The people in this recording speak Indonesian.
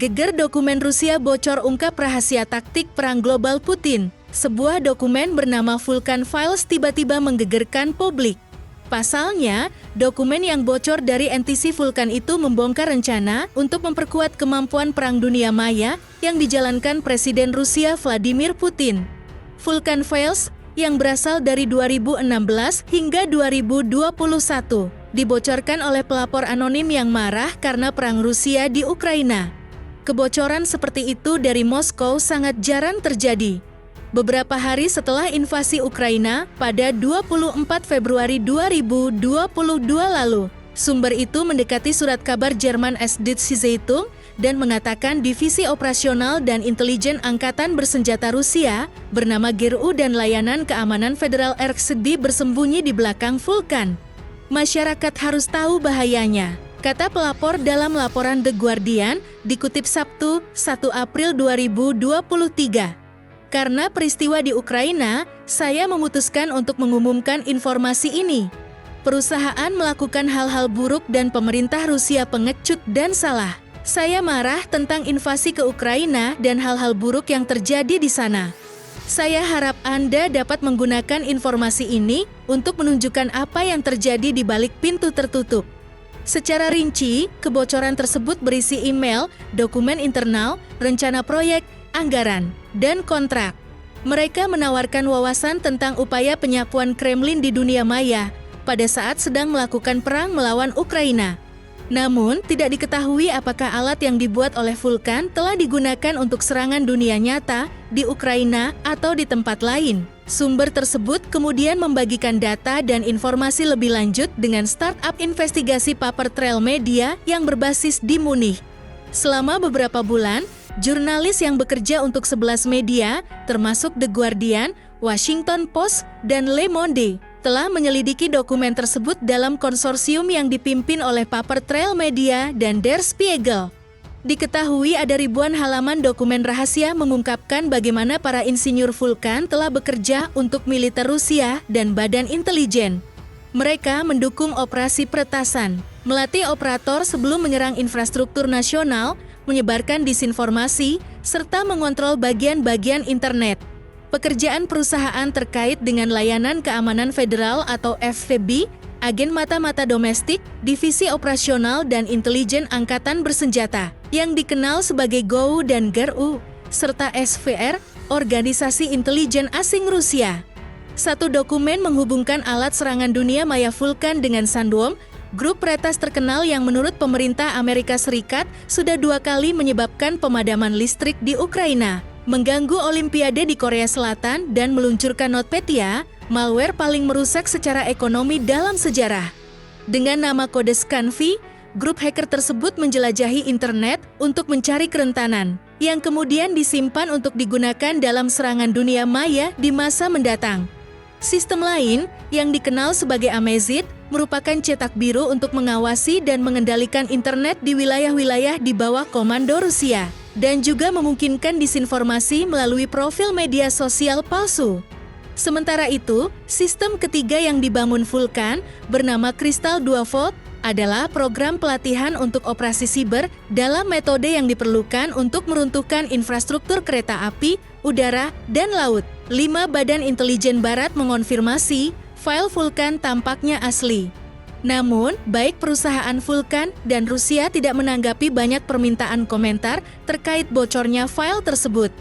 Geger dokumen Rusia bocor ungkap rahasia taktik perang global Putin. Sebuah dokumen bernama Vulkan Files tiba-tiba menggegerkan publik. Pasalnya, dokumen yang bocor dari NTC Vulkan itu membongkar rencana untuk memperkuat kemampuan perang dunia maya yang dijalankan Presiden Rusia Vladimir Putin. Vulkan Files yang berasal dari 2016 hingga 2021 dibocorkan oleh pelapor anonim yang marah karena perang Rusia di Ukraina. Kebocoran seperti itu dari Moskow sangat jarang terjadi. Beberapa hari setelah invasi Ukraina pada 24 Februari 2022 lalu, sumber itu mendekati surat kabar Jerman SDC Zeitung dan mengatakan Divisi Operasional dan Intelijen Angkatan Bersenjata Rusia bernama GRU dan Layanan Keamanan Federal RKSD bersembunyi di belakang Vulkan. Masyarakat harus tahu bahayanya, kata pelapor dalam laporan The Guardian, dikutip Sabtu, 1 April 2023. Karena peristiwa di Ukraina, saya memutuskan untuk mengumumkan informasi ini. Perusahaan melakukan hal-hal buruk dan pemerintah Rusia pengecut dan salah. Saya marah tentang invasi ke Ukraina dan hal-hal buruk yang terjadi di sana. Saya harap Anda dapat menggunakan informasi ini untuk menunjukkan apa yang terjadi di balik pintu tertutup. Secara rinci, kebocoran tersebut berisi email, dokumen internal, rencana proyek, anggaran, dan kontrak. Mereka menawarkan wawasan tentang upaya penyapuan Kremlin di dunia maya pada saat sedang melakukan perang melawan Ukraina. Namun, tidak diketahui apakah alat yang dibuat oleh Vulkan telah digunakan untuk serangan dunia nyata di Ukraina atau di tempat lain. Sumber tersebut kemudian membagikan data dan informasi lebih lanjut dengan startup investigasi Paper Trail Media yang berbasis di Munich. Selama beberapa bulan, jurnalis yang bekerja untuk 11 media, termasuk The Guardian, Washington Post, dan Le Monde, telah menyelidiki dokumen tersebut dalam konsorsium yang dipimpin oleh Paper Trail Media dan Der Spiegel. Diketahui ada ribuan halaman dokumen rahasia mengungkapkan bagaimana para insinyur Vulkan telah bekerja untuk militer Rusia dan badan intelijen. Mereka mendukung operasi peretasan, melatih operator sebelum menyerang infrastruktur nasional, menyebarkan disinformasi, serta mengontrol bagian-bagian internet. Pekerjaan perusahaan terkait dengan Layanan Keamanan Federal atau FVB, Agen Mata-Mata Domestik, Divisi Operasional dan Intelijen Angkatan Bersenjata, yang dikenal sebagai GOU dan GRU, serta SVR, Organisasi Intelijen Asing Rusia. Satu dokumen menghubungkan alat serangan dunia maya Vulkan dengan Sandworm, grup peretas terkenal yang menurut pemerintah Amerika Serikat sudah 2 kali menyebabkan pemadaman listrik di Ukraina, mengganggu Olimpiade di Korea Selatan, dan meluncurkan NotPetya, malware paling merusak secara ekonomi dalam sejarah. Dengan nama kode Scanvi, grup hacker tersebut menjelajahi internet untuk mencari kerentanan, yang kemudian disimpan untuk digunakan dalam serangan dunia maya di masa mendatang. Sistem lain, yang dikenal sebagai Amazit, merupakan cetak biru untuk mengawasi dan mengendalikan internet di wilayah-wilayah di bawah komando Rusia, dan juga memungkinkan disinformasi melalui profil media sosial palsu. Sementara itu, sistem ketiga yang dibangun Vulkan, bernama Crystal 2 Volt, adalah program pelatihan untuk operasi siber dalam metode yang diperlukan untuk meruntuhkan infrastruktur kereta api, udara, dan laut. 5 badan intelijen barat mengonfirmasi file Vulkan tampaknya asli. Namun, baik perusahaan Vulkan dan Rusia tidak menanggapi banyak permintaan komentar terkait bocornya file tersebut.